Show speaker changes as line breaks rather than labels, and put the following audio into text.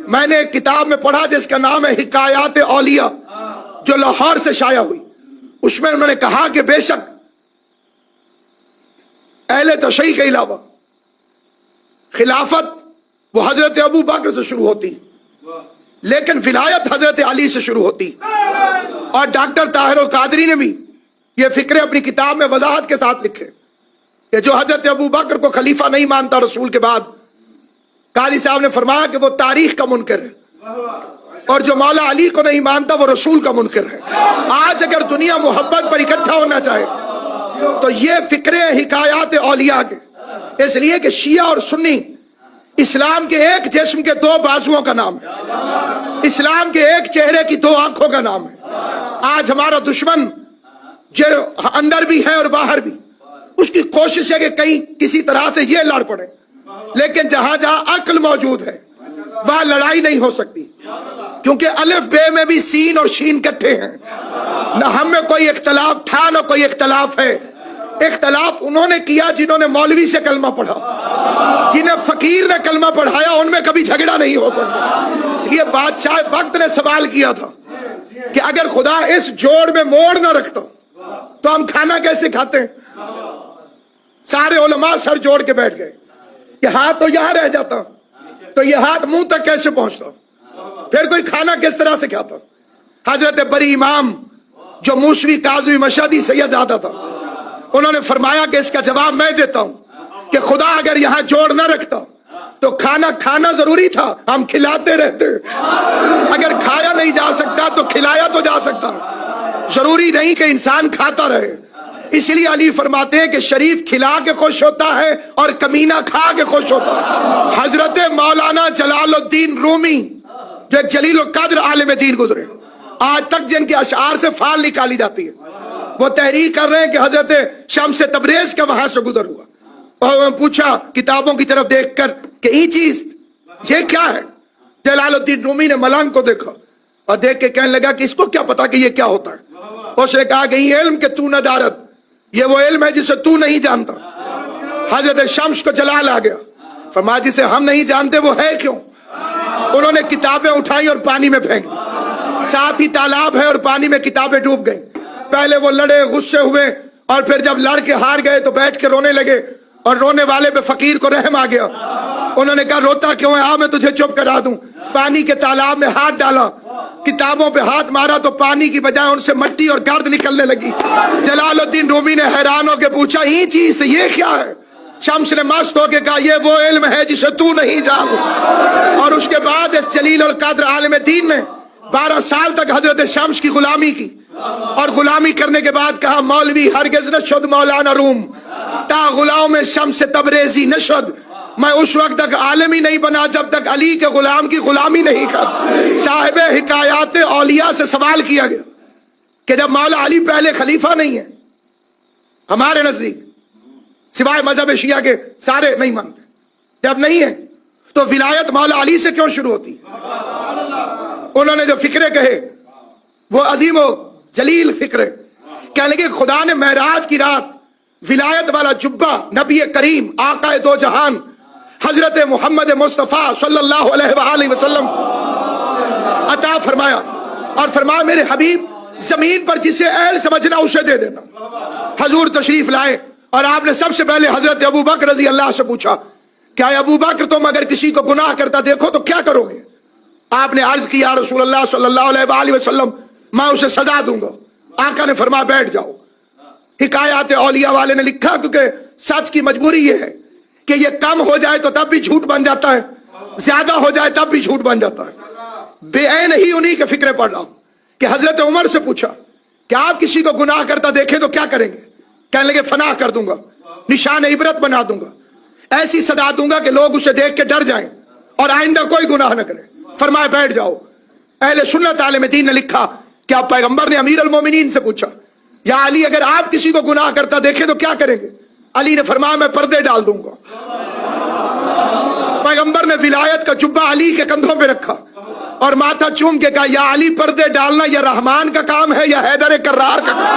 میں نے ایک کتاب میں پڑھا جس کا نام ہے حکایات اولیاء، جو لاہور سے شائع ہوئی، اس میں انہوں نے کہا کہ بے شک اہل تشیع کے علاوہ خلافت وہ حضرت ابو بکر سے شروع ہوتی، لیکن ولایت حضرت علی سے شروع ہوتی۔ اور ڈاکٹر طاہر القادری نے بھی یہ فکرے اپنی کتاب میں وضاحت کے ساتھ لکھے کہ جو حضرت ابو بکر کو خلیفہ نہیں مانتا رسول کے بعد، قاضی صاحب نے فرمایا کہ وہ تاریخ کا منکر ہے، اور جو مولا علی کو نہیں مانتا وہ رسول کا منکر ہے۔ آج اگر دنیا محبت پر اکٹھا ہونا چاہے تو یہ فکرے حکایات اولیاء کے، اس لیے کہ شیعہ اور سنی اسلام کے ایک جسم کے دو بازوؤں کا نام ہے، اسلام کے ایک چہرے کی دو آنکھوں کا نام ہے۔ آج ہمارا دشمن جو اندر بھی ہے اور باہر بھی، اس کی کوشش ہے کہ کہیں کسی طرح سے یہ لڑ پڑے، لیکن جہاں جہاں عقل موجود ہے وہاں لڑائی نہیں ہو سکتی، کیونکہ الف بے میں بھی سین اور شین کٹھے ہیں۔ نہ ہم میں کوئی اختلاف تھا نہ کوئی اختلاف ہے۔ اختلاف انہوں نے کیا جنہوں نے مولوی سے کلمہ پڑھا، جنہیں فقیر نے کلمہ پڑھایا، ان میں کبھی جھگڑا نہیں ہو سکتا۔ یہ بادشاہ وقت نے سوال کیا تھا کہ اگر خدا اس جوڑ میں موڑ نہ رکھتا تو ہم کھانا کیسے کھاتے ہیں؟ سارے علماء سر جوڑ کے بیٹھ گئے کہ ہاتھ تو یہاں رہ جاتا تو یہ ہاتھ منہ تک کیسے پہنچتا، پھر کوئی کھانا کس طرح سے کھاتا۔ حضرت بری امام جو موسوی کاظمی مشہدی سید زادہ تھا، انہوں نے فرمایا کہ اس کا جواب میں دیتا ہوں کہ خدا اگر یہاں جوڑ نہ رکھتا تو کھانا ضروری تھا، ہم کھلاتے رہتے۔ اگر کھایا نہیں جا سکتا تو کھلایا تو جا سکتا، ضروری نہیں کہ انسان کھاتا رہے۔ اس لیے علی فرماتے ہیں کہ شریف کھلا کے خوش ہوتا ہے اور کمینہ کھا کے خوش ہوتا ہے۔ حضرت مولانا جلال الدین رومی جو ایک جلیل القدر عالم دین گزرے، آج تک جن کے اشعار سے فال نکالی جاتی ہے، وہ تحریر کر رہے ہیں کہ حضرت شمس تبریز کا وہاں سے گزر ہوا، اور میں پوچھا کتابوں کی طرف دیکھ کر کہ یہ چیز یہ کیا ہے؟ جلال الدین رومی نے ملنگ کو دیکھا اور دیکھ کے کہنے لگا کہ اس کو کیا پتا کہ یہ کیا ہوتا ہے۔ اس نے کہا کہ یہ علم کہ تو نہ دارت، یہ وہ علم ہے جسے تو نہیں جانتا۔ حضرت شمس کو جلال آ گیا، فرمایا جسے ہم نہیں جانتے وہ ہے کیوں؟ انہوں نے کتابیں اٹھائی اور پانی میں پھینک دی، ساتھ ہی تالاب ہے اور پانی میں کتابیں ڈوب گئیں۔ پہلے وہ لڑے، غصے ہوئے، اور پھر جب لڑ کے ہار گئے تو بیٹھ کے رونے لگے، اور رونے والے پہ فقیر کو رحم آ گیا۔ انہوں نے کہا روتا کیوں ہے؟ آ میں تجھے چپ کرا دوں۔ پانی کے تالاب میں ہاتھ ڈالا، کتابوں پہ ہاتھ مارا تو پانی کی بجائے ان سے مٹی اور گرد نکلنے لگی۔ جلال الدین رومی نے حیران ہو کے پوچھا یہ چیز یہ کیا ہے؟ شمس نے مست ہو کے کہا یہ وہ علم ہے جسے تو نہیں جانتا۔ اور اس کے بعد اس جلیل القدر عالم دین نے 12 سال تک حضرت شمس کی غلامی کی، اور غلامی کرنے کے بعد کہا مولوی ہرگز نہ شد مولانا روم تا غلام شمس تبریزی نہ شد۔ میں اس وقت تک عالم ہی نہیں بنا جب تک علی کے غلام کی غلامی نہیں کر۔ صاحب حکایات اولیاء سے سوال کیا گیا کہ جب مولا علی پہلے خلیفہ نہیں ہے ہمارے نزدیک، سوائے مذہب شیعہ کے سارے نہیں مانتے، جب نہیں ہے تو ولایت مولا علی سے کیوں شروع ہوتی؟ انہوں نے جو فکرے کہے وہ عظیم و جلیل فکرے، کہنے لگے خدا نے معراج کی رات ولایت والا جبہ نبی کریم آقا دو جہان حضرت محمد مصطفیٰ صلی اللہ علیہ وآلہ وسلم عطا فرمایا، اور فرمایا میرے حبیب زمین پر جسے اہل سمجھنا اسے دے دینا۔ حضور تشریف لائے اور آپ نے سب سے پہلے حضرت ابو بکر رضی اللہ سے پوچھا کیا ابو بکر تم اگر کسی کو گناہ کرتا دیکھو تو کیا کرو گے؟ آپ نے عرض کیا رسول اللہ صلی اللہ علیہ وآلہ وسلم میں اسے سزا دوں گا۔ آقا نے فرمایا بیٹھ جاؤ۔ حکایات اولیاء والے نے لکھا کیونکہ سچ کی مجبوری یہ ہے کہ یہ کم ہو جائے تو تب بھی جھوٹ بن جاتا ہے، زیادہ ہو جائے تب بھی جھوٹ بن جاتا ہے۔ بے عین ہی انہی کے فکرے پڑھ رہا ہوں کہ حضرت عمر سے پوچھا کہ آپ کسی کو گناہ کرتا دیکھیں تو کیا کریں گے؟ کہنے لگے فنا کر دوں گا، نشان عبرت بنا دوں گا، ایسی سزا دوں گا کہ لوگ اسے دیکھ کے ڈر جائیں اور آئندہ کوئی گناہ نہ کرے۔ فرمایا بیٹھ جاؤ۔ اہل سنت عالم دین نے لکھا کہ آپ پیغمبر نے امیر المومنین سے پوچھا یا علی اگر آپ کسی کو گناہ کرتا دیکھیں تو کیا کریں گے؟ علی نے فرمایا میں پردے ڈال دوں گا۔ پیغمبر نے ولایت کا جبہ علی کے کندھوں پہ رکھا اور ماتھا چوم کے کہا یا علی پردے ڈالنا یا رحمان کا کام ہے یا حیدر کرار کا کام؟